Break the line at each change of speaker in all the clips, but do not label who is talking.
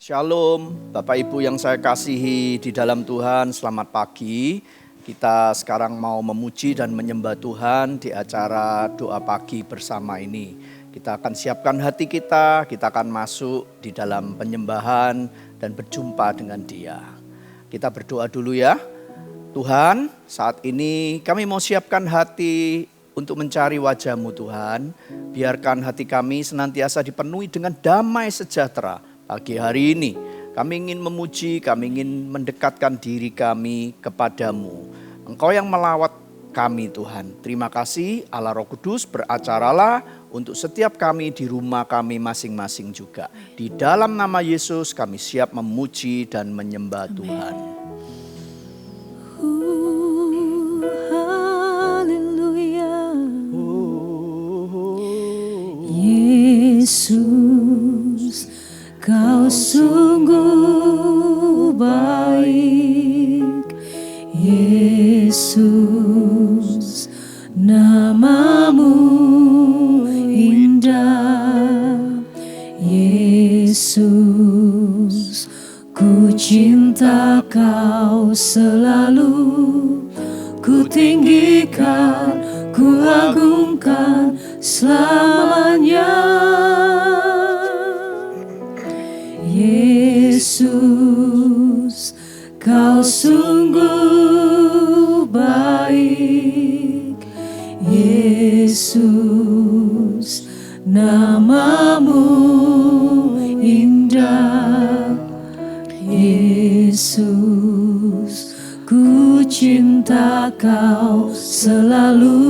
Shalom, Bapak Ibu yang saya kasihi di dalam Tuhan, selamat pagi. Kita sekarang mau memuji dan menyembah Tuhan di acara doa pagi bersama ini. Kita akan siapkan hati kita akan masuk di dalam penyembahan dan berjumpa dengan Dia. Kita berdoa dulu ya. Tuhan, saat ini kami mau siapkan hati untuk mencari wajah-Mu Tuhan. Biarkan hati kami senantiasa dipenuhi dengan damai sejahtera. Pagi hari ini kami ingin memuji, kami ingin mendekatkan diri kami kepadamu. Engkau yang melawat kami Tuhan. Terima kasih Allah Roh Kudus, beracaralah untuk setiap kami di rumah kami masing-masing juga. Di dalam nama Yesus kami siap memuji dan menyembah Tuhan.
Haleluya. Yesus, Kau sungguh baik, Yesus, namamu indah, Yesus, ku cinta Kau selalu, ku tinggikan, ku agungkan selamanya. Yesus, Kau sungguh baik, Yesus, namamu indah, Yesus, ku cinta Kau selalu,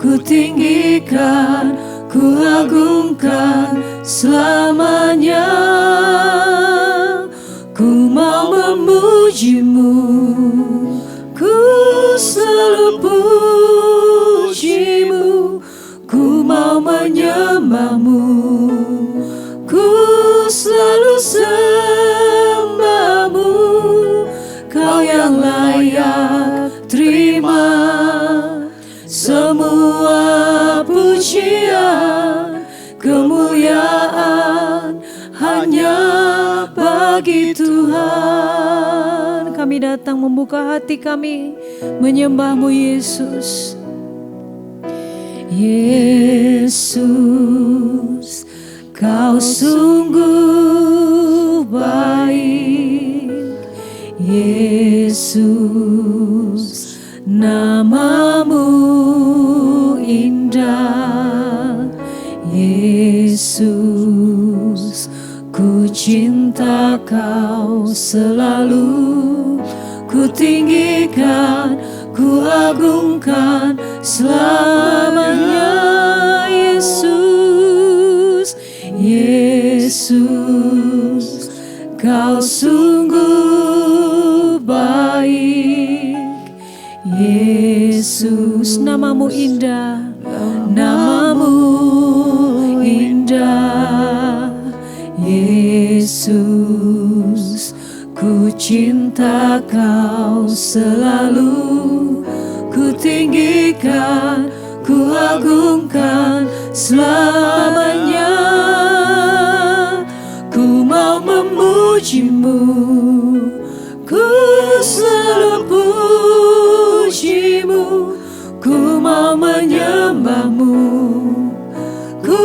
ku tinggikan, ku agungkan selamanya. Ku mau memuji-Mu, ku selalu puji-Mu, ku mau menyembah-Mu, ku selalu sembah-Mu. Kau yang layak terima semua pujian, kemuliaan hanya bagi Tuhan. Kami datang membuka hati kami menyembah-Mu Yesus. Yesus, Kau sungguh baik, Yesus, namamu indah, Yesus, ku cinta Kau selalu, ku tinggikan, ku agungkan selamanya. Yesus, Yesus, Kau sungguh baik, Yesus, namamu indah, namamu indah, Yesus, ku cinta Kau selalu, ku tinggikan, ku agungkan selamanya. Ku mau memuji-Mu, ku selalu puji-Mu, ku mau menyembah-Mu, ku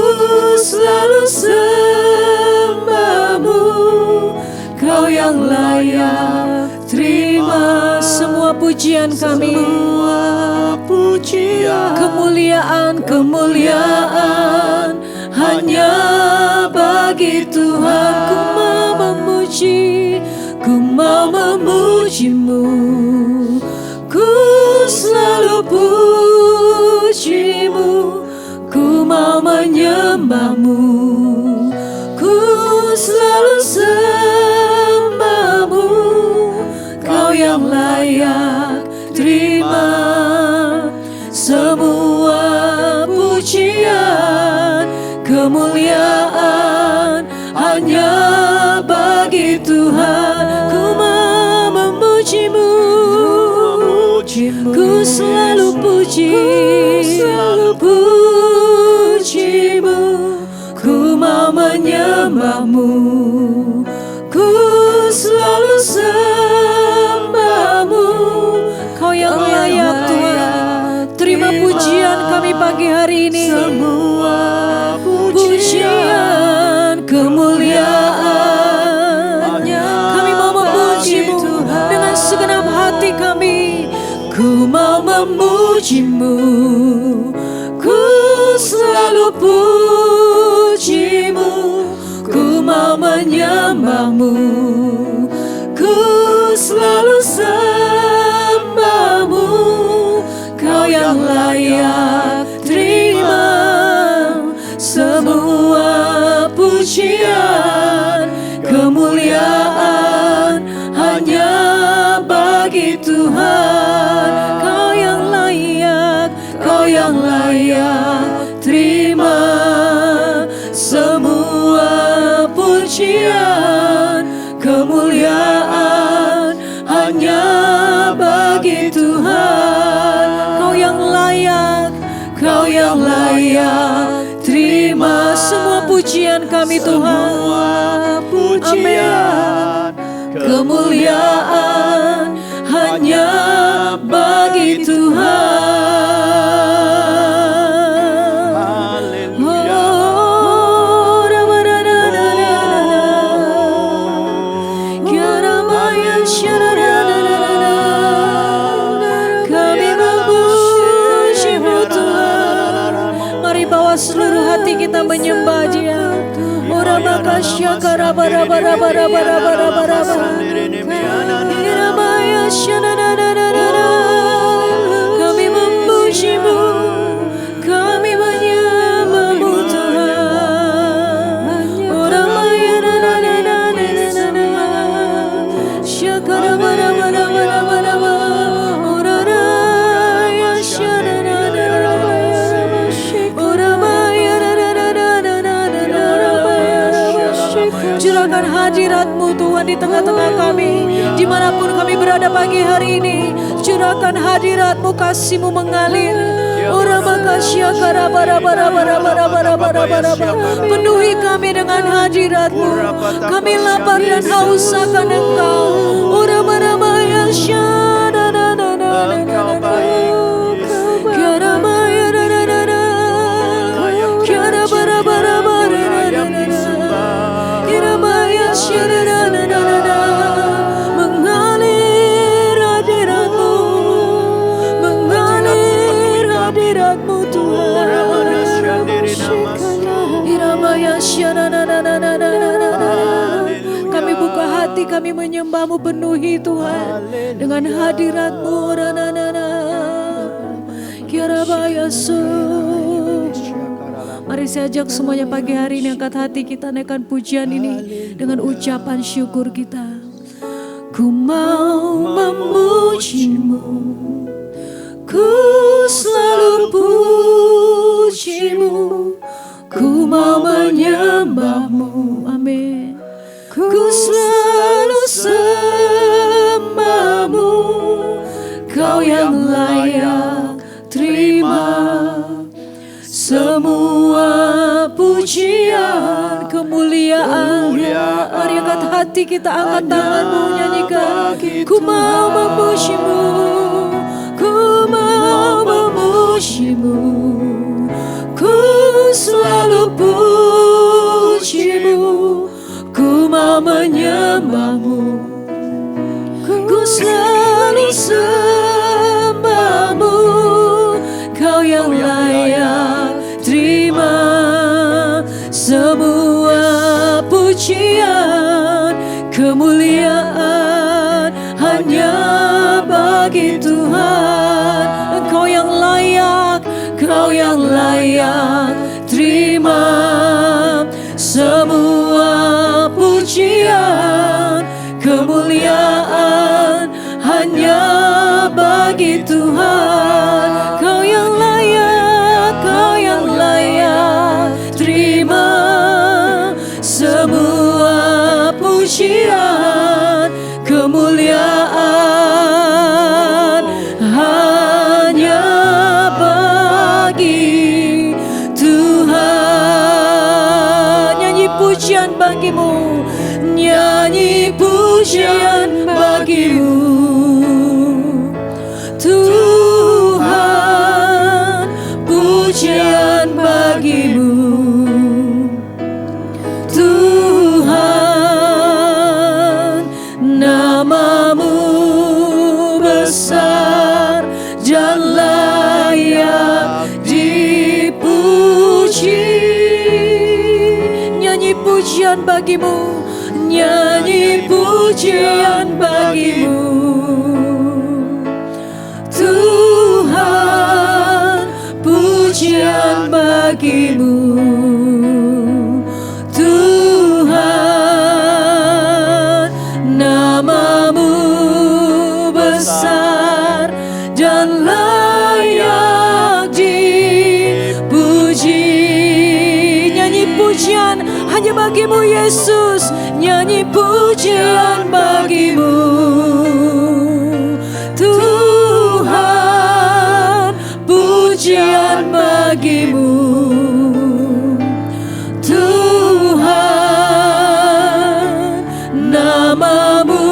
selalu sembah-Mu. Kau yang layak terima semua pujian kami, semua pujian, kemuliaan, kemuliaan hanya bagi Tuhan. Ku mau memuji, ku mau memuji-Mu, ku selalu puji-Mu, ku mau menyembah-Mu, ku selalu sembah-Mu. Kau yang layak terima semua pujian, kemuliaan hanya bagi Tuhan. Ku mau memuji-Mu, ku selalu puji, puji-Mu, ku mau menyembah-Mu, pagi hari ini.
Semua
Pujian kemuliaan-Nya, kami mau memuji-Mu dengan segenap hati kami. Ku mau memuji-Mu, ku selalu puji-Mu, ku mau menyembah-Mu, ku selalu sembah-Mu. Kau yang layak terima semua pujian kemuliaan hanya bagi Tuhan. Kau yang layak, Kau yang layak terima semua pujian kemuliaan hanya bagi Tuhan. Kau yang layak, Kau yang layak terima semua pujian kami Tuhan. Amin. Kemuliaan hanya bagi Tuhan.
Haleluya.
Kami memuji-Mu Tuhan. Mari bawa seluruh hati kita menyembah Dia. Ora makasya karabara bara bara bara bara bara bara. Iramaya shanananana. Kami memuji-Mu, kami menyembah-Mu Tuhan. Ora maya nananana. Syakara bara bara bara bara bara. Ora raya shananana. Ora maya curahkan hadirat-Mu Tuhan di tengah-tengah kami, dimanapun kami berada pagi hari ini. Curahkan hadirat-Mu, kasih-Mu mengalir. Ora makasya karabara bara bara bara bara bara bara. Penuhi kami dengan hadirat-Mu. Kami lapar dan haus akan Engkau. Ora bara maya syana na na na na na. Kiara maya na na na na. Kiara bara bara bara na na na. Iramaya syana na na na na. Mengalir hadirat-Mu, mengalir hadirat-Mu Tuhan. Iramaya syana na na na na na na na. Kami buka hati, kami menyembah-Mu, penuhi Tuhan dengan hadirat-Mu. Na na na na. Kiarabaya su. Mari saya ajak semuanya pagi hari ini angkat hati kita naikkan pujian ini dengan ucapan syukur kita. Ku mau memuji-Mu, ku selalu puji-Mu, ku mau menyembah-Mu. Amin. Ku selalu sembah-Mu, Kau yang layak terima semua pujian kemuliaan. Mari angkat hati kita, angkat tanganmu, nyanyikan. Ku mau memuji-Mu, ku mau memuji-Mu, ku selalu puji-Mu, ku mau menyembah-Mu, ku selalu sembah-Mu. Kau yang layak terima semua pujian kemuliaan hanya bagi Tuhan. Engkau yang layak, Kau yang layak terima semua pujian kemuliaan hanya bagi Tuhan. Kau yang layak, Kau yang layak terima semua pujian kemuliaan hanya bagi Tuhan. Nyanyi pujian bagi-Mu, nyanyi pujian bagi-Mu Tuhan. bagimu, nyanyi pujian bagimu. Tuhan, pujian bagimu. Tuhan, namamu besar dan layak dipuji. Nyanyi pujian hanya bagimu Yesus, nyanyi pujian bagimu. Tuhan, pujian bagimu. Tuhan, namamu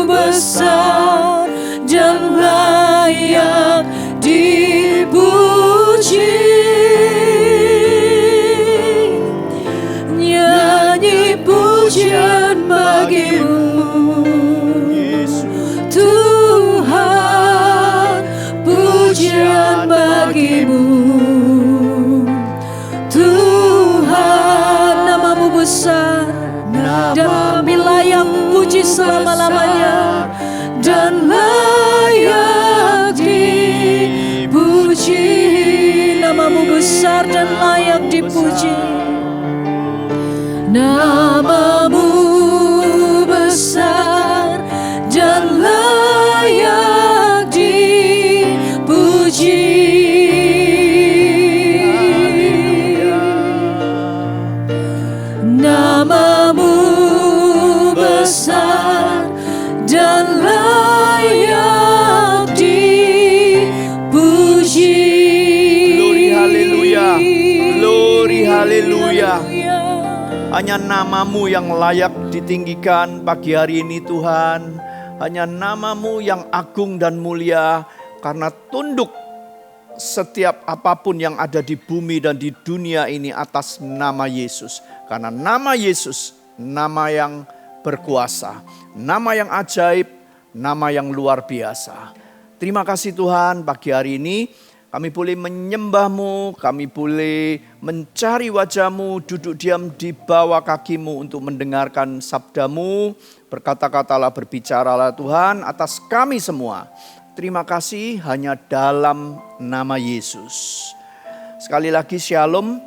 besar dan layak dipuji. Nyanyi pujian bagimu. Tuhan, pujian bagimu. Tuhan, namamu besar dan kami layak puji selama-lamanya dan layak dipuji. Namamu besar dan layak dipuji. Namamu besar dan layak dipuji. Namamu besar dan layak dipuji.
Glory haleluya. Glory haleluya. Hanya namamu yang layak ditinggikan pagi hari ini Tuhan. Hanya namamu yang agung dan mulia. Karena tunduk setiap apapun yang ada di bumi dan di dunia ini atas nama Yesus. Karena nama Yesus, nama yang berkuasa. Nama yang ajaib, nama yang luar biasa. Terima kasih Tuhan pagi hari ini. Kami boleh menyembah-Mu, kami boleh mencari wajah-Mu, duduk diam di bawah kaki-Mu untuk mendengarkan sabda-Mu. Berkata-katalah, berbicaralah Tuhan atas kami semua. Terima kasih hanya dalam nama Yesus. Sekali lagi shalom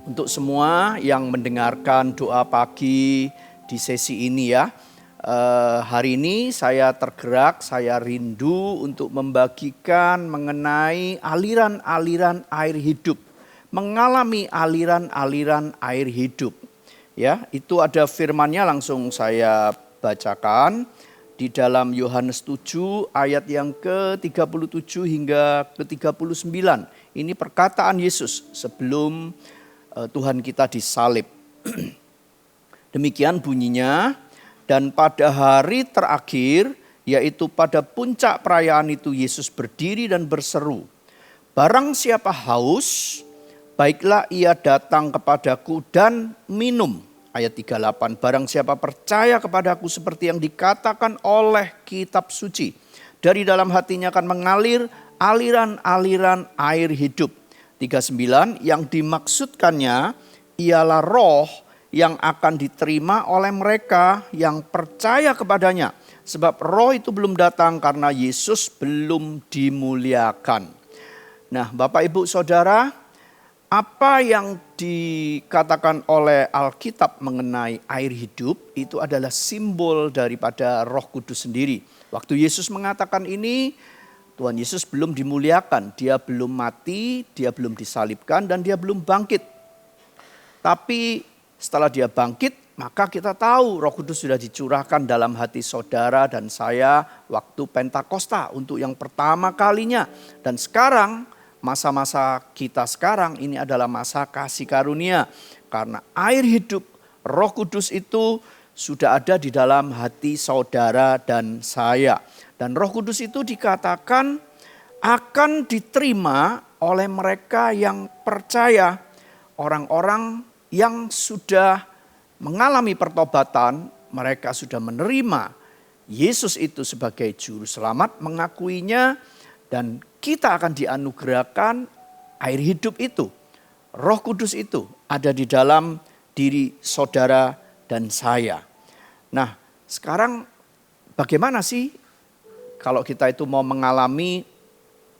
untuk semua yang mendengarkan doa pagi di sesi ini ya. Hari ini saya tergerak, saya rindu untuk membagikan mengenai aliran-aliran air hidup. Mengalami aliran-aliran air hidup. Ya, itu ada firman-Nya langsung saya bacakan di dalam Yohanes 7 ayat yang ke-37 hingga ke-39. Ini perkataan Yesus sebelum Tuhan kita disalib. Demikian bunyinya. Dan pada hari terakhir, yaitu pada puncak perayaan itu, Yesus berdiri dan berseru, "Barang siapa haus, baiklah ia datang kepadaku dan minum." Ayat 38, "Barang siapa percaya kepadaku seperti yang dikatakan oleh kitab suci, dari dalam hatinya akan mengalir aliran-aliran air hidup." 39, yang dimaksudkannya ialah roh yang akan diterima oleh mereka yang percaya kepadanya. Sebab roh itu belum datang karena Yesus belum dimuliakan. Nah, Bapak Ibu Saudara, apa yang dikatakan oleh Alkitab mengenai air hidup itu adalah simbol daripada Roh Kudus sendiri. Waktu Yesus mengatakan ini, Tuhan Yesus belum dimuliakan. Dia belum mati, dia belum disalibkan, dan dia belum bangkit. Tapi setelah dia bangkit, maka kita tahu Roh Kudus sudah dicurahkan dalam hati saudara dan saya waktu Pentakosta untuk yang pertama kalinya. Dan sekarang, masa-masa kita sekarang ini adalah masa kasih karunia. Karena air hidup Roh Kudus itu sudah ada di dalam hati saudara dan saya. Dan Roh Kudus itu dikatakan akan diterima oleh mereka yang percaya. Orang-orang yang sudah mengalami pertobatan, mereka sudah menerima Yesus itu sebagai juru selamat, mengakuinya, dan kita akan dianugerahkan air hidup itu. Roh Kudus itu ada di dalam diri saudara dan saya. Nah, sekarang bagaimana sih kalau kita itu mau mengalami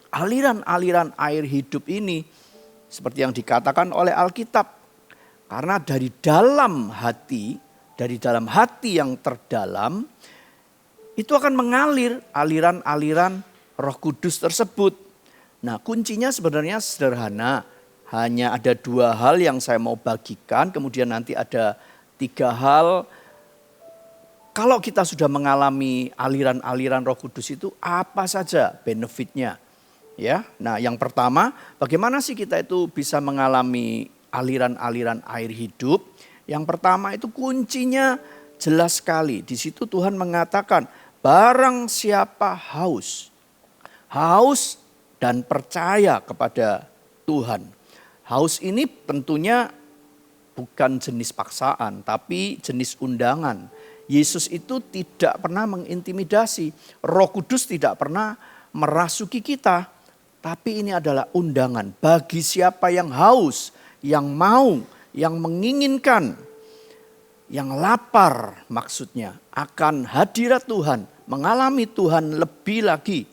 aliran-aliran air hidup ini seperti yang dikatakan oleh Alkitab? Karena dari dalam hati yang terdalam itu akan mengalir aliran-aliran Roh Kudus tersebut. Nah, kuncinya sebenarnya sederhana. Hanya ada 2 hal yang saya mau bagikan, kemudian nanti ada 3 hal. Kalau kita sudah mengalami aliran-aliran Roh Kudus itu apa saja benefitnya? Ya. Nah, yang pertama, bagaimana sih kita itu bisa mengalami aliran-aliran air hidup? Yang pertama itu kuncinya jelas sekali. Di situ Tuhan mengatakan, barang siapa haus dan percaya kepada Tuhan. Haus ini tentunya bukan jenis paksaan, tapi jenis undangan. Yesus itu tidak pernah mengintimidasi. Roh Kudus tidak pernah merasuki kita. Tapi ini adalah undangan bagi siapa yang haus, yang mau, yang menginginkan, yang lapar maksudnya akan hadirat Tuhan, mengalami Tuhan lebih lagi.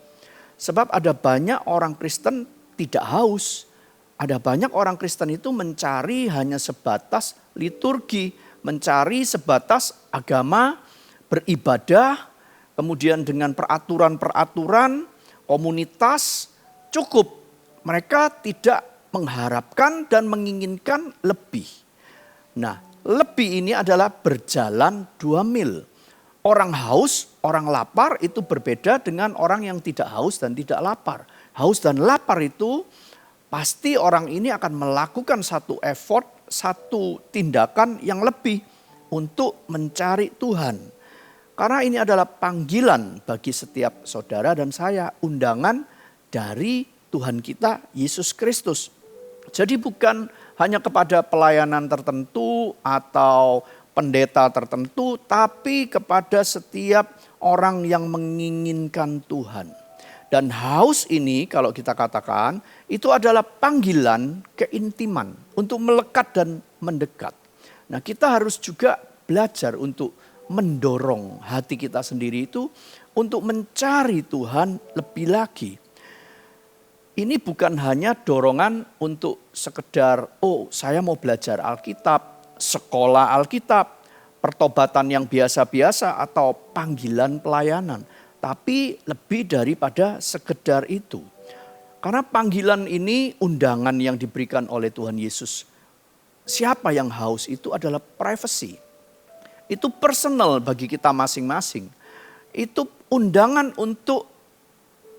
Sebab ada banyak orang Kristen tidak haus. Ada banyak orang Kristen itu mencari hanya sebatas liturgi, mencari sebatas agama, beribadah, kemudian dengan peraturan-peraturan, komunitas, cukup. Mereka tidak mengharapkan dan menginginkan lebih. Nah, lebih ini adalah berjalan 2 mil. Orang haus, orang lapar itu berbeda dengan orang yang tidak haus dan tidak lapar. Haus dan lapar itu pasti orang ini akan melakukan satu effort, satu tindakan yang lebih untuk mencari Tuhan. Karena ini adalah panggilan bagi setiap saudara dan saya, undangan dari Tuhan kita Yesus Kristus. Jadi bukan hanya kepada pelayanan tertentu atau pendeta tertentu, tapi kepada setiap orang yang menginginkan Tuhan. Dan haus ini kalau kita katakan itu adalah panggilan keintiman untuk melekat dan mendekat. Nah, kita harus juga belajar untuk mendorong hati kita sendiri itu untuk mencari Tuhan lebih lagi. Ini bukan hanya dorongan untuk sekedar, oh saya mau belajar Alkitab, sekolah Alkitab, pertobatan yang biasa-biasa atau panggilan pelayanan. Tapi lebih daripada sekedar itu. Karena panggilan ini undangan yang diberikan oleh Tuhan Yesus. Siapa yang haus itu adalah privacy. Itu personal bagi kita masing-masing. Itu undangan untuk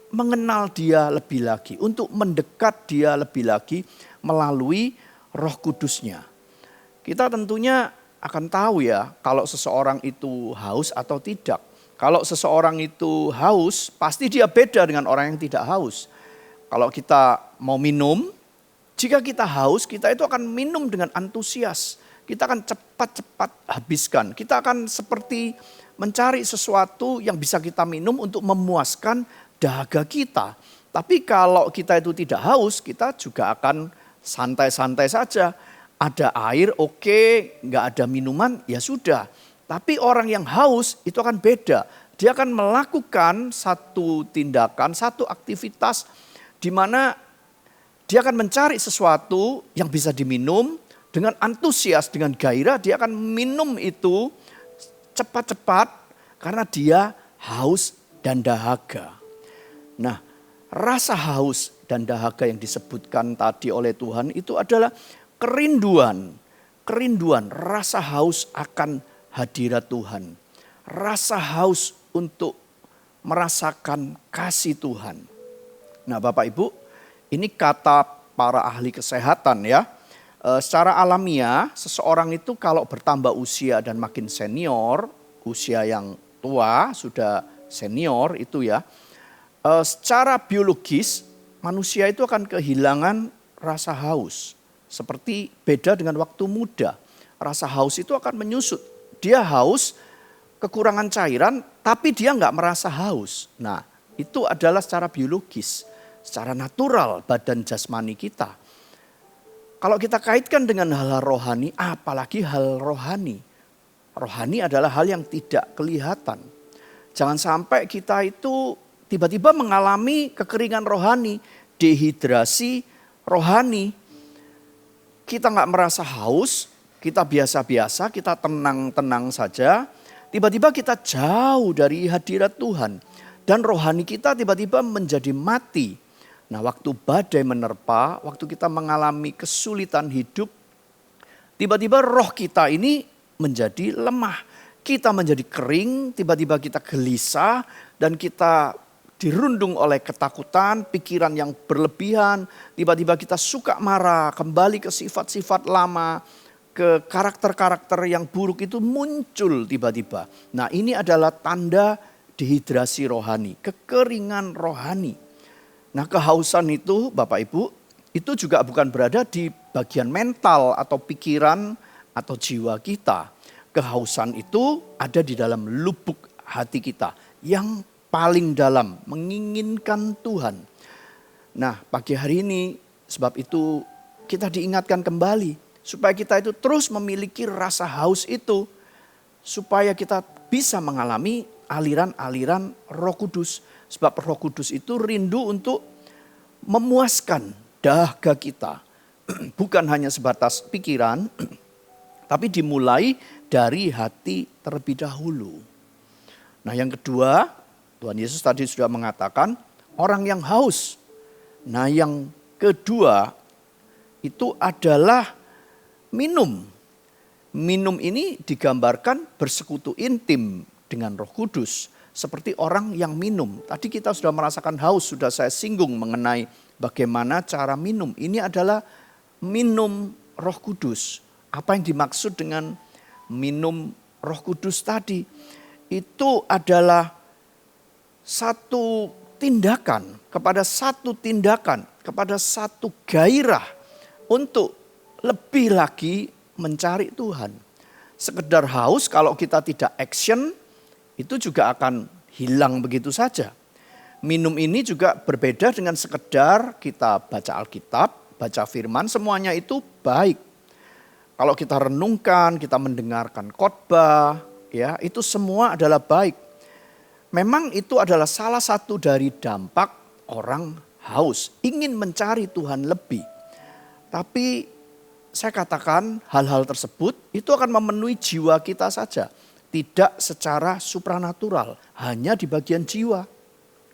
mengenal dia lebih lagi, untuk mendekat dia lebih lagi melalui Roh Kudusnya. Kita tentunya akan tahu ya kalau seseorang itu haus atau tidak. Kalau seseorang itu haus, pasti dia beda dengan orang yang tidak haus. Kalau kita mau minum, jika kita haus, kita itu akan minum dengan antusias. Kita akan cepat-cepat habiskan. Kita akan seperti mencari sesuatu yang bisa kita minum untuk memuaskan dahaga kita. Tapi kalau kita itu tidak haus, kita juga akan santai-santai saja. Ada air, oke, nggak ada minuman, ya sudah. Tapi orang yang haus itu akan beda. Dia akan melakukan satu tindakan, satu aktivitas di mana dia akan mencari sesuatu yang bisa diminum dengan antusias, dengan gairah. Dia akan minum itu cepat-cepat karena dia haus dan dahaga. Nah, rasa haus dan dahaga yang disebutkan tadi oleh Tuhan itu adalah kerinduan, rasa haus akan hadirat Tuhan. Rasa haus untuk merasakan kasih Tuhan. Nah, Bapak Ibu, ini kata para ahli kesehatan ya. Secara alamiah, seseorang itu kalau bertambah usia dan makin senior, usia yang tua, sudah senior itu ya. Secara biologis, manusia itu akan kehilangan rasa haus. Seperti beda dengan waktu muda. Rasa haus itu akan menyusut. Dia haus, kekurangan cairan, tapi dia nggak merasa haus. Nah, itu adalah secara biologis, secara natural badan jasmani kita. Kalau kita kaitkan dengan hal rohani, apalagi hal rohani. Rohani adalah hal yang tidak kelihatan. Jangan sampai kita itu tiba-tiba mengalami kekeringan rohani, dehidrasi rohani. Kita nggak merasa haus, kita biasa-biasa, kita tenang-tenang saja. Tiba-tiba kita jauh dari hadirat Tuhan. Dan rohani kita tiba-tiba menjadi mati. Nah, waktu badai menerpa, waktu kita mengalami kesulitan hidup, tiba-tiba roh kita ini menjadi lemah. Kita menjadi kering, tiba-tiba kita gelisah dan kita dirundung oleh ketakutan, pikiran yang berlebihan. Tiba-tiba kita suka marah, kembali ke sifat-sifat lama, ke karakter-karakter yang buruk itu muncul tiba-tiba. Nah, ini adalah tanda dehidrasi rohani, kekeringan rohani. Nah, kehausan itu Bapak Ibu, itu juga bukan berada di bagian mental atau pikiran atau jiwa kita. Kehausan itu ada di dalam lubuk hati kita yang paling dalam, menginginkan Tuhan. Nah, pagi hari ini sebab itu kita diingatkan kembali supaya kita itu terus memiliki rasa haus itu, supaya kita bisa mengalami aliran-aliran Roh Kudus. Sebab Roh Kudus itu rindu untuk memuaskan dahaga kita. Bukan hanya sebatas pikiran, tapi dimulai dari hati terlebih dahulu. Nah, yang kedua, Tuhan Yesus tadi sudah mengatakan orang yang haus. Nah, yang kedua itu adalah minum. Minum ini digambarkan bersekutu intim dengan Roh Kudus. Seperti orang yang minum. Tadi kita sudah merasakan haus, sudah saya singgung mengenai bagaimana cara minum. Ini adalah minum Roh Kudus. Apa yang dimaksud dengan minum Roh Kudus tadi? Itu adalah satu tindakan, kepada satu gairah untuk lebih lagi mencari Tuhan. Sekedar haus kalau kita tidak action, itu juga akan hilang begitu saja. Minum ini juga berbeda dengan sekedar kita baca Alkitab, baca firman, semuanya itu baik. Kalau kita renungkan, kita mendengarkan khotbah, ya, itu semua adalah baik. Memang itu adalah salah satu dari dampak orang haus, ingin mencari Tuhan lebih. Tapi saya katakan hal-hal tersebut itu akan memenuhi jiwa kita saja. Tidak secara supranatural, hanya di bagian jiwa.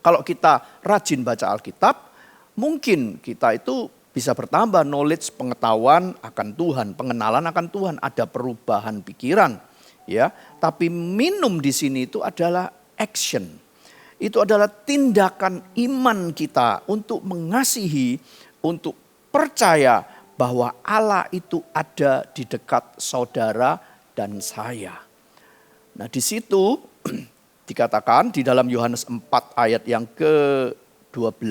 Kalau kita rajin baca Alkitab, mungkin kita itu bisa bertambah knowledge, pengetahuan akan Tuhan, pengenalan akan Tuhan, ada perubahan pikiran, ya. Tapi minum di sini itu adalah action. Itu adalah tindakan iman kita untuk mengasihi, untuk percaya bahwa Allah itu ada di dekat saudara dan saya. Nah, di situ dikatakan di dalam Yohanes 4 ayat yang ke-12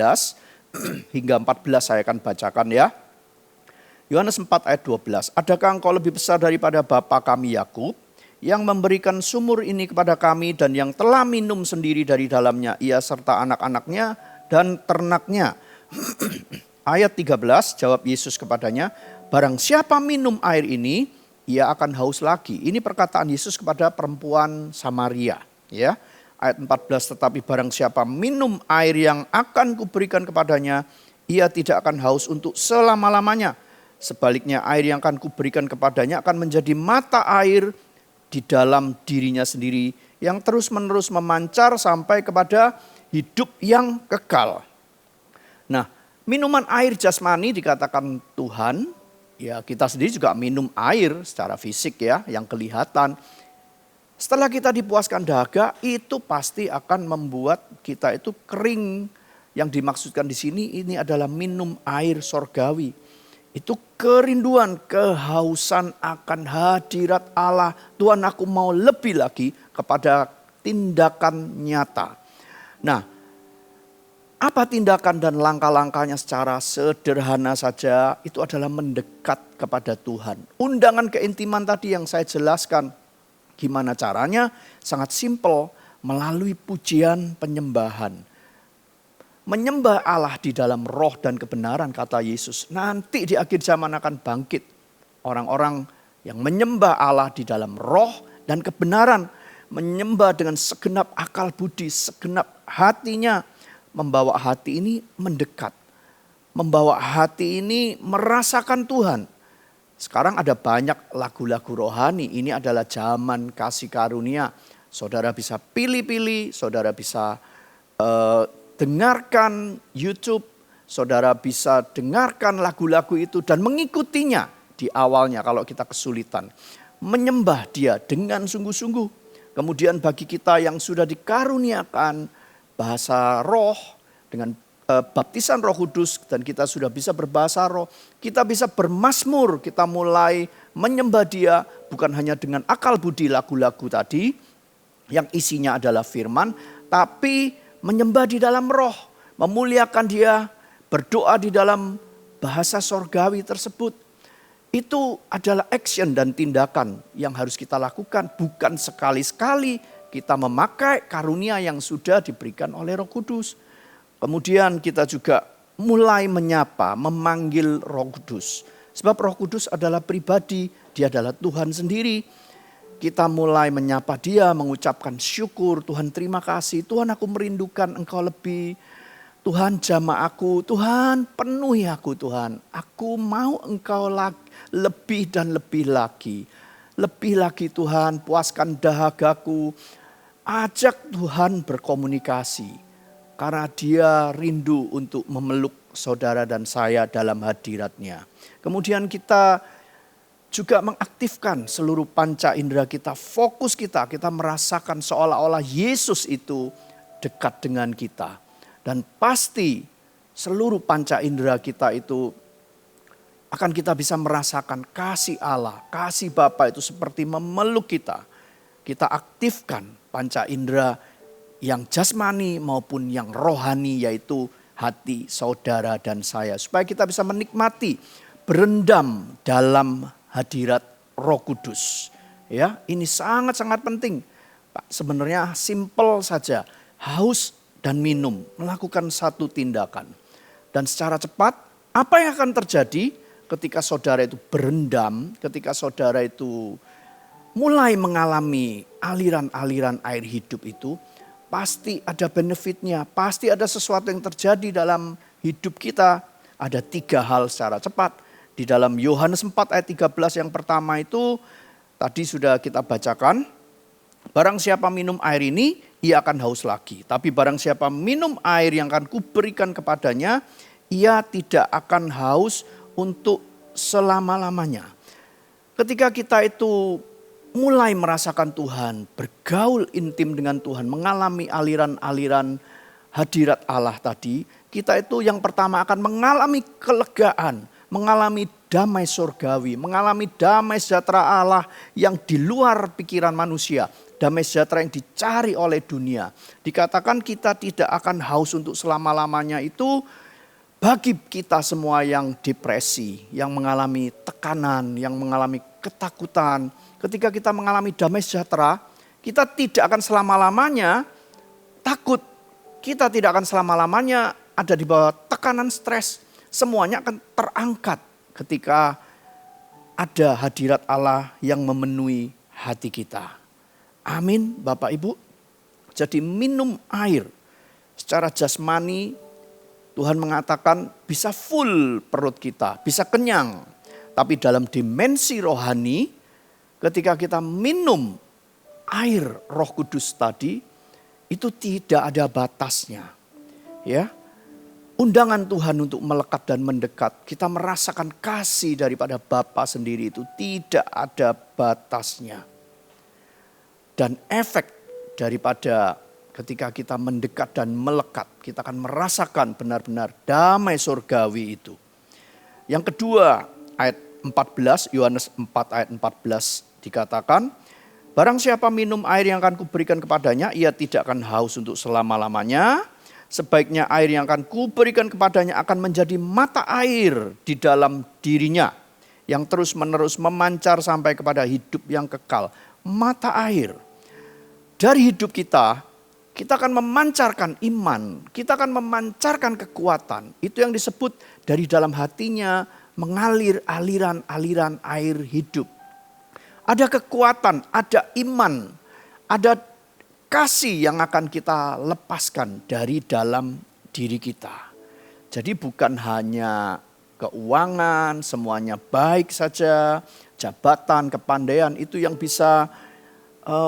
hingga 14 saya akan bacakan ya. Yohanes 4 ayat 12. Adakah engkau lebih besar daripada bapa kami Yakub yang memberikan sumur ini kepada kami dan yang telah minum sendiri dari dalamnya, ia serta anak-anaknya dan ternaknya. Ayat 13 jawab Yesus kepadanya, barang siapa minum air ini ia akan haus lagi. Ini perkataan Yesus kepada perempuan Samaria, ya. Ayat 14, tetapi barang siapa minum air yang akan kuberikan kepadanya, ia tidak akan haus untuk selama-lamanya. Sebaliknya air yang akan kuberikan kepadanya akan menjadi mata air di dalam dirinya sendiri yang terus-menerus memancar sampai kepada hidup yang kekal. Nah, minuman air jasmani dikatakan Tuhan. Ya, kita sendiri juga minum air secara fisik ya, yang kelihatan. Setelah kita dipuaskan dahaga, itu pasti akan membuat kita itu kering. Yang dimaksudkan di sini ini adalah minum air sorgawi. Itu kerinduan, kehausan akan hadirat Allah. Tuhan, aku mau lebih lagi kepada tindakan nyata. Nah, apa tindakan dan langkah-langkahnya secara sederhana saja, itu adalah mendekat kepada Tuhan. Undangan keintiman tadi yang saya jelaskan, gimana caranya? Sangat simpel, melalui pujian penyembahan. menyembah Allah di dalam roh dan kebenaran, kata Yesus. Nanti di akhir zaman akan bangkit orang-orang yang menyembah Allah di dalam roh dan kebenaran. Menyembah dengan segenap akal budi, segenap hatinya. Membawa hati ini mendekat. Membawa hati ini merasakan Tuhan. Sekarang ada banyak lagu-lagu rohani. Ini adalah zaman kasih karunia. Saudara bisa pilih-pilih, saudara bisa dengarkan YouTube, saudara bisa dengarkan lagu-lagu itu dan mengikutinya di awalnya kalau kita kesulitan. Menyembah Dia dengan sungguh-sungguh. Kemudian bagi kita yang sudah dikaruniakan bahasa roh dengan baptisan Roh Kudus dan kita sudah bisa berbahasa roh, kita bisa bermazmur, kita mulai menyembah Dia bukan hanya dengan akal budi lagu-lagu tadi yang isinya adalah firman, tapi menyembah di dalam roh, memuliakan Dia, berdoa di dalam bahasa sorgawi tersebut. Itu adalah action dan tindakan yang harus kita lakukan. Bukan sekali-sekali kita memakai karunia yang sudah diberikan oleh Roh Kudus. Kemudian kita juga mulai menyapa, memanggil Roh Kudus. Sebab Roh Kudus adalah pribadi, Dia adalah Tuhan sendiri. Kita mulai menyapa Dia, mengucapkan syukur, Tuhan terima kasih, Tuhan aku merindukan Engkau lebih. Tuhan jamah aku, Tuhan penuhi aku Tuhan. Aku mau Engkau lebih dan lebih lagi. Lebih lagi Tuhan, puaskan dahagaku. Ajak Tuhan berkomunikasi. Karena Dia rindu untuk memeluk saudara dan saya dalam hadirat-Nya. Kemudian kita juga mengaktifkan seluruh panca indera kita, fokus kita merasakan seolah-olah Yesus itu dekat dengan kita. Dan pasti seluruh panca indera kita itu akan kita bisa merasakan kasih Allah, kasih Bapa itu seperti memeluk kita. Kita aktifkan panca indera yang jasmani maupun yang rohani, yaitu hati saudara dan saya. Supaya kita bisa menikmati, berendam dalam hadirat Roh Kudus. Ya, ini sangat-sangat penting. Pak, sebenarnya simpel saja. Haus dan minum, melakukan satu tindakan. Dan secara cepat, apa yang akan terjadi ketika saudara itu berendam, ketika saudara itu mulai mengalami aliran-aliran air hidup itu, pasti ada benefitnya, pasti ada sesuatu yang terjadi dalam hidup kita. Ada 3 hal secara cepat. Di dalam Yohanes 4 ayat 13 yang pertama itu tadi sudah kita bacakan. Barang siapa minum air ini, ia akan haus lagi. Tapi barang siapa minum air yang akan kuberikan kepadanya, ia tidak akan haus untuk selama-lamanya. Ketika kita itu mulai merasakan Tuhan, bergaul intim dengan Tuhan, mengalami aliran-aliran hadirat Allah tadi, kita itu yang pertama akan mengalami kelegaan, mengalami damai surgawi, mengalami damai sejahtera Allah yang di luar pikiran manusia. Damai sejahtera yang dicari oleh dunia. Dikatakan kita tidak akan haus untuk selama-lamanya itu bagi kita semua yang depresi, yang mengalami tekanan, yang mengalami ketakutan. Ketika kita mengalami damai sejahtera, kita tidak akan selama-lamanya takut. Kita tidak akan selama-lamanya ada di bawah tekanan stres. Semuanya akan terangkat ketika ada hadirat Allah yang memenuhi hati kita. Amin, Bapak Ibu. Jadi minum air secara jasmani, Tuhan mengatakan bisa full perut kita, bisa kenyang. Tapi dalam dimensi rohani, ketika kita minum air Roh Kudus tadi, itu tidak ada batasnya. Ya. Undangan Tuhan untuk melekat dan mendekat, kita merasakan kasih daripada Bapa sendiri itu tidak ada batasnya. Dan efek daripada ketika kita mendekat dan melekat, kita akan merasakan benar-benar damai surgawi itu. Yang kedua, ayat 14, Yohanes 4 ayat 14 dikatakan, barang siapa minum air yang akan kuberikan kepadanya, ia tidak akan haus untuk selama-lamanya. Sebaiknya air yang akan kuberikan kepadanya akan menjadi mata air di dalam dirinya, yang terus-menerus memancar sampai kepada hidup yang kekal. Mata air. Dari hidup kita kita akan memancarkan iman, kita akan memancarkan kekuatan. Itu yang disebut dari dalam hatinya mengalir aliran-aliran air hidup. Ada kekuatan, ada iman, ada kasih yang akan kita lepaskan dari dalam diri kita. Jadi bukan hanya keuangan, semuanya baik saja, jabatan, kepandaian itu yang bisa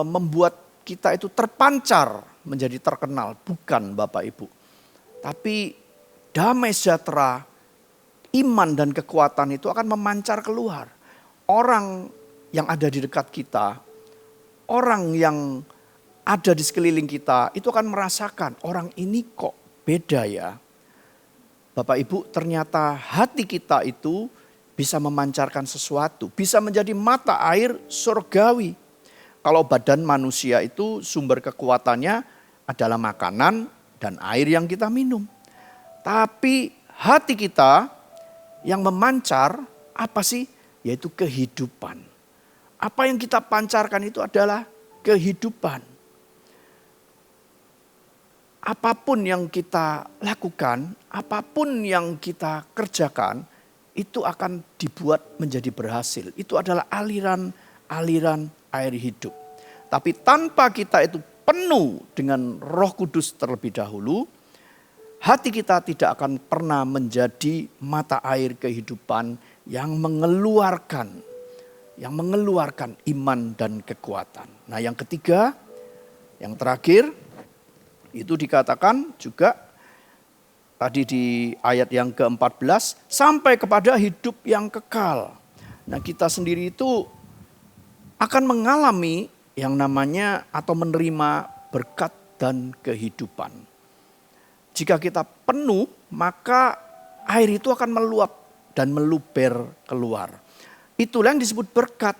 membuat kita itu terpancar menjadi terkenal. Bukan Bapak Ibu. Tapi damai sejahtera, iman dan kekuatan itu akan memancar keluar. Orang yang ada di dekat kita, orang yang ada di sekeliling kita itu akan merasakan orang ini kok beda ya. Bapak Ibu, ternyata hati kita itu bisa memancarkan sesuatu, bisa menjadi mata air surgawi. Kalau badan manusia itu sumber kekuatannya adalah makanan dan air yang kita minum. Tapi hati kita yang memancar apa sih? Yaitu kehidupan. Apa yang kita pancarkan itu adalah kehidupan. Apapun yang kita lakukan, apapun yang kita kerjakan, itu akan dibuat menjadi berhasil. Itu adalah aliran air hidup. Tapi tanpa kita itu penuh dengan Roh Kudus terlebih dahulu, hati kita tidak akan pernah menjadi mata air kehidupan yang mengeluarkan iman dan kekuatan. Nah, yang ketiga, yang terakhir, itu dikatakan juga tadi di ayat yang ke-14, sampai kepada hidup yang kekal. Nah, kita sendiri itu akan mengalami yang namanya atau menerima berkat dan kehidupan. Jika kita penuh, maka air itu akan meluap dan meluber keluar. Itulah yang disebut berkat.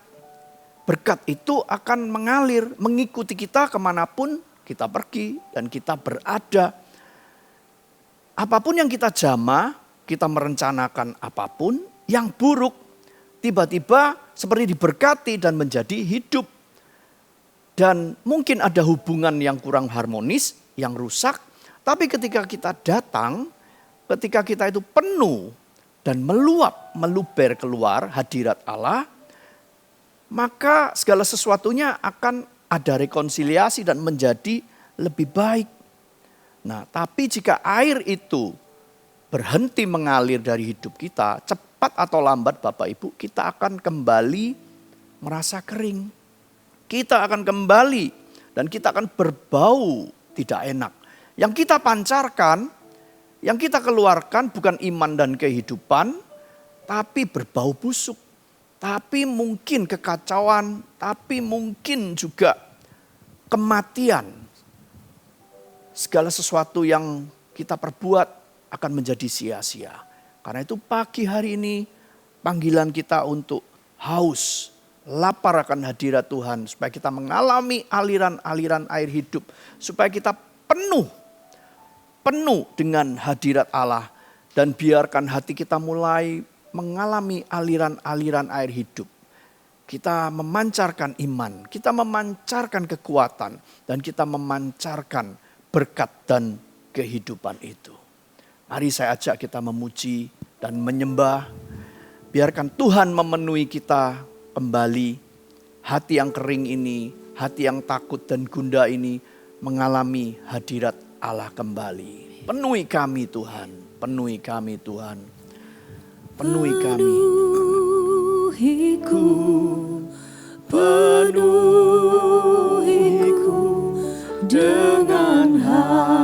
Berkat itu akan mengalir, mengikuti kita kemanapun kita pergi dan kita berada. Apapun yang kita jamah, kita merencanakan apapun, yang buruk tiba-tiba seperti diberkati dan menjadi hidup. Dan mungkin ada hubungan yang kurang harmonis, yang rusak. Tapi ketika kita datang, ketika kita itu penuh dan meluap, meluber keluar hadirat Allah, maka segala sesuatunya akan ada rekonsiliasi dan menjadi lebih baik. Nah, tapi jika air itu berhenti mengalir dari hidup kita, cepat atau lambat Bapak Ibu, kita akan kembali merasa kering. Kita akan kembali dan kita akan berbau tidak enak. Yang kita pancarkan, yang kita keluarkan bukan iman dan kehidupan, tapi berbau busuk. Tapi mungkin kekacauan, tapi mungkin juga kematian. Segala sesuatu yang kita perbuat akan menjadi sia-sia. Karena itu pagi hari ini panggilan kita untuk haus, lapar akan hadirat Tuhan. Supaya kita mengalami aliran-aliran air hidup. Supaya kita penuh dengan hadirat Allah. Dan biarkan hati kita mulai mengalami aliran-aliran air hidup. Kita memancarkan iman, kita memancarkan kekuatan. Dan kita memancarkan berkat dan kehidupan itu. Mari saya ajak kita memuji dan menyembah. Biarkan Tuhan memenuhi kita kembali, hati yang kering ini, hati yang takut dan gundah ini mengalami hadirat Allah kembali. Penuhi kami Tuhan, penuhi kami Tuhan, penuhi kami.
Penuhiku, penuhiku dengan hadirat-Mu.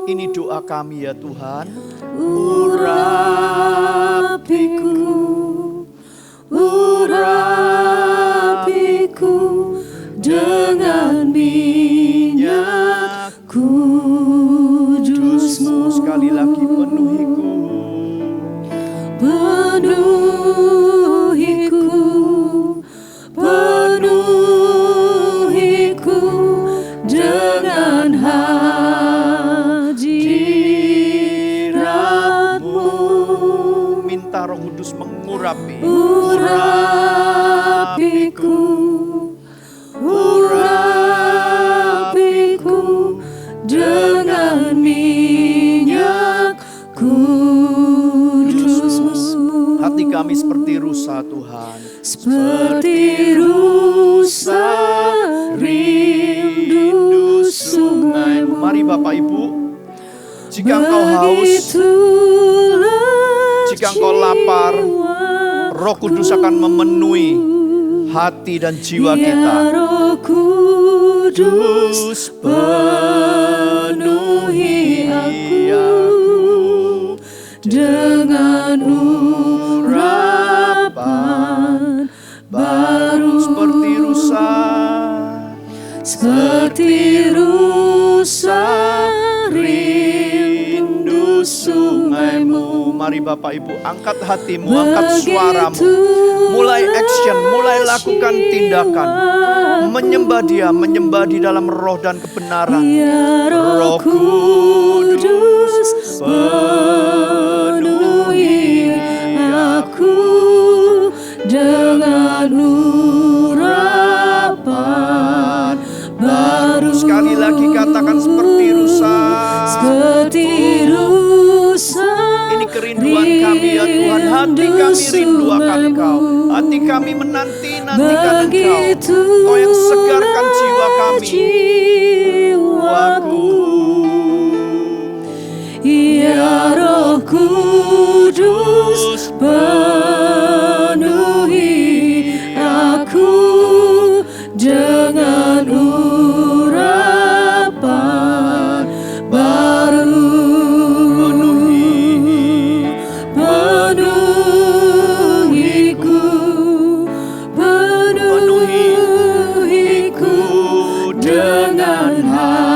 Ini doa kami ya Tuhan.
Urapiku dengan minyak kudus-Mu.
Sekali lagi penuhiku.
Penuhiku dengan hadirat-Mu.
Minta Roh Kudus
seperti rusa rindu sungai.
Mari Bapak Ibu, jika engkau haus, jika engkau lapar, Roh Kudus akan memenuhi hati dan jiwa kita.
Roh Kudus penuhi aku dengan urapan baru, seperti rusa rindu sungaimu.
Mari Bapak Ibu, angkat hatimu, angkat suaramu, mulai action, mulai lakukan tindakan, menyembah di dalam roh dan kebenaran. Roh Kudus
penuhi aku dengan urapan baru.
Sekali lagi katakan seperti rusa. Ini kerinduan kami ya Tuhan. Hati kami rindu akan Engkau. Hati kami menanti-nantikan Engkau. Kau yang segarkan jiwa kami. Jiwaku.
Ya Roh Kudus penuhi aku dengan urapan baru. Penuhiku dengan hadirat-Mu.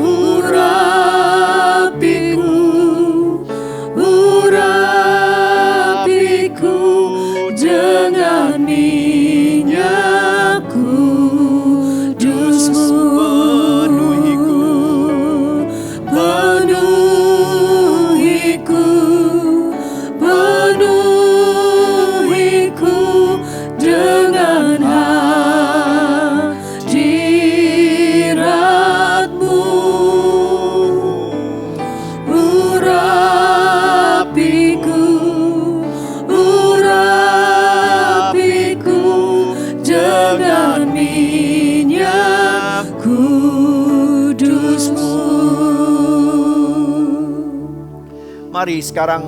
Urapiku dengan minyak kudus-Mu. Penuhiku dengan hadirat-Mu. Urapiku dengan minyak kudus-Mu.
Mari sekarang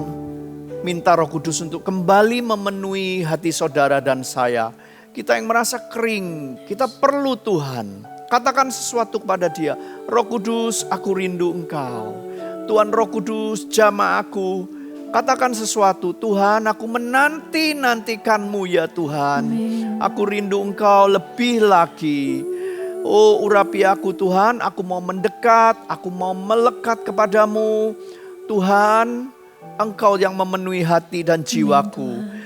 minta Roh Kudus untuk kembali memenuhi hati saudara dan saya. Kita yang merasa kering, kita perlu Tuhan. Katakan sesuatu kepada Dia. Roh Kudus, aku rindu Engkau. Tuhan Roh Kudus, jamah aku. Katakan sesuatu, Tuhan aku menanti-nantikan-Mu ya Tuhan. Aku rindu Engkau lebih lagi. Oh urapi aku Tuhan, aku mau mendekat, aku mau melekat kepadamu. Tuhan, Engkau yang memenuhi hati dan jiwaku.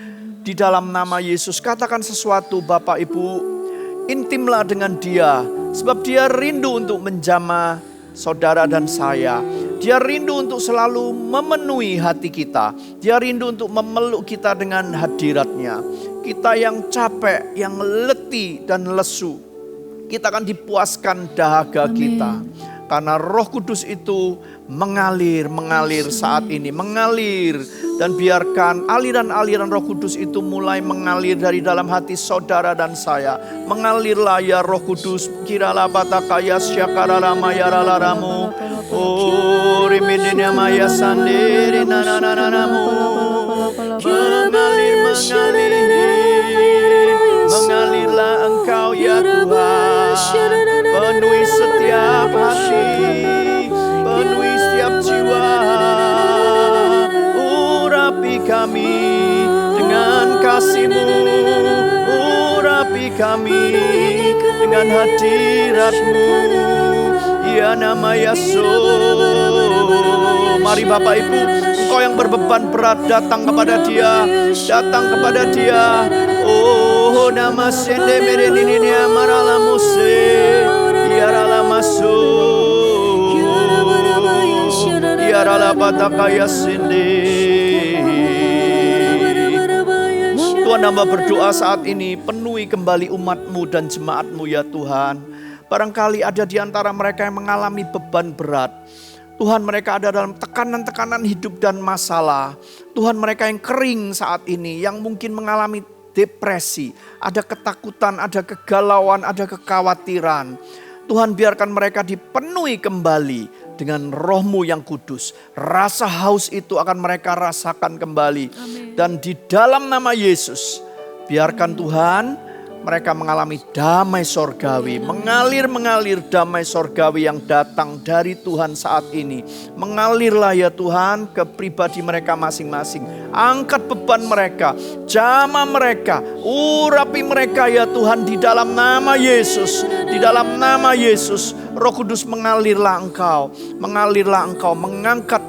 Di dalam nama Yesus, katakan sesuatu Bapak Ibu. Intimlah dengan Dia. Sebab Dia rindu untuk menjamah saudara dan saya. Dia rindu untuk selalu memenuhi hati kita. Dia rindu untuk memeluk kita dengan hadirat-Nya. Kita yang capek, yang letih dan lesu, kita akan dipuaskan dahaga kita. Karena Roh Kudus itu mengalir saat ini, mengalir. Dan biarkan aliran-aliran Roh Kudus itu mulai mengalir dari dalam hati saudara dan saya. Mengalirlah ya Roh Kudus, kiralah batakaya syakarara mayaralaramu. Oh rimidina maya sandiri nanananamu. Mengalirlah Engkau ya Tuhan. Penuhi setiap hati, penuhi setiap jiwa. Urapi kami dengan kasih-Mu, urapi kami dengan hadirat-Mu. Ya nama Yesus. Mari Bapak Ibu, engkau yang berbeban berat datang kepada Dia, datang kepada Dia. Oh nama sende merenini amarala muse. Biarlah masuk, biarlah batakaya sindi. Tuhan hamba berdoa saat ini, penuhi kembali umat-Mu dan jemaat-Mu ya Tuhan. Barangkali ada di antara mereka yang mengalami beban berat. Tuhan, mereka ada dalam tekanan-tekanan hidup dan masalah. Tuhan, mereka yang kering saat ini, yang mungkin mengalami depresi, ada ketakutan, ada kegalauan, ada kekhawatiran. Tuhan, biarkan mereka dipenuhi kembali dengan Roh-Mu yang kudus. Rasa haus itu akan mereka rasakan kembali.
Amin.
Dan di dalam nama Yesus, biarkan Tuhan mereka mengalami damai sorgawi, mengalir damai sorgawi yang datang dari Tuhan saat ini. Mengalirlah ya Tuhan ke pribadi mereka masing-masing. Angkat beban mereka, jamah mereka, urapi mereka ya Tuhan di dalam nama Yesus. Di dalam nama Yesus, Roh Kudus mengalirlah Engkau mengangkat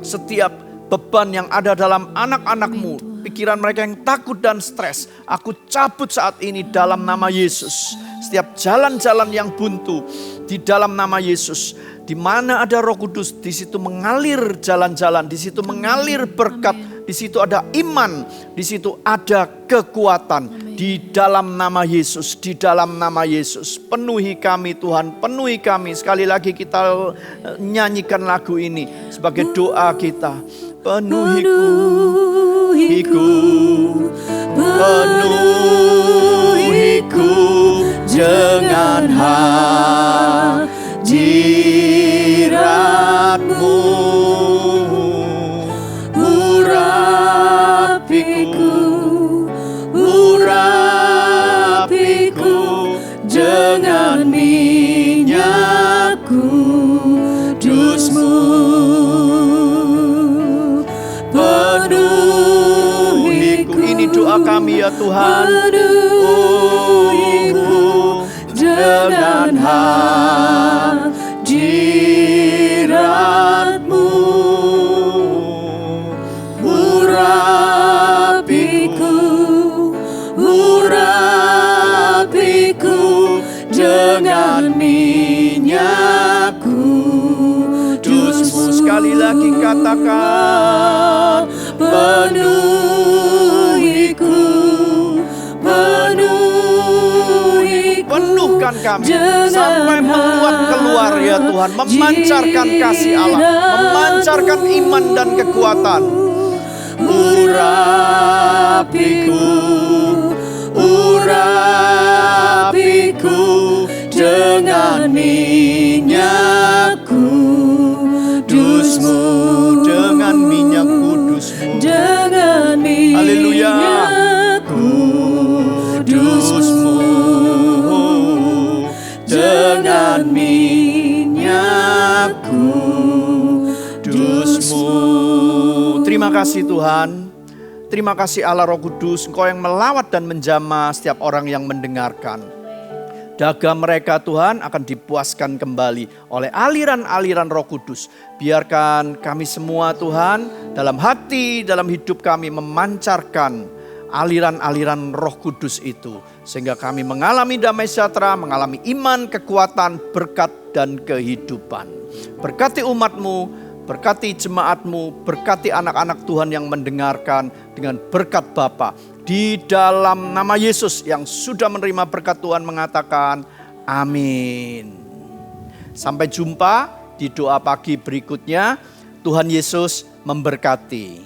setiap beban yang ada dalam anak-anak-Mu. Pikiran mereka yang takut dan stres, aku cabut saat ini dalam nama Yesus. Setiap jalan-jalan yang buntu di dalam nama Yesus. Di mana ada Roh Kudus, di situ mengalir jalan-jalan, di situ mengalir berkat, di situ ada iman, di situ ada kekuatan. Di dalam nama Yesus, di dalam nama Yesus. Penuhi kami Tuhan, penuhi kami. Sekali lagi kita nyanyikan lagu ini sebagai doa kita. Penuhiku, penuhiku dengan hadirat-Mu. Urapiku dengan minyak kudus-Mu. Penuhiku, ini doa kami ya Tuhan. Penuhiku dengan hadirat-Mu. Urapiku dengan minyak kudus-Mu. Sekali lagi katakan, penuhiku, penuhkan kami sampai menguat keluar ya Tuhan, memancarkan kasih Allah, memancarkan iman dan kekuatan. Urapiku dengan minyak kudus-Mu, dengan minyak kudus-Mu,
dengan
haleluya, kudus-Mu, dengan minyak kudus-Mu. Terima kasih Tuhan. Terima kasih Allah Roh Kudus, Engkau yang melawat dan menjamah setiap orang yang mendengarkan. Daga mereka Tuhan akan dipuaskan kembali oleh aliran-aliran Roh Kudus. Biarkan kami semua Tuhan dalam hati, dalam hidup kami memancarkan aliran-aliran Roh Kudus itu. Sehingga kami mengalami damai sejahtera, mengalami iman, kekuatan, berkat dan kehidupan. Berkati umat-Mu, berkati jemaat-Mu, berkati anak-anak Tuhan yang mendengarkan dengan berkat Bapa. Di dalam nama Yesus yang sudah menerima berkat Tuhan mengatakan amin. Sampai jumpa di doa pagi berikutnya. Tuhan Yesus memberkati.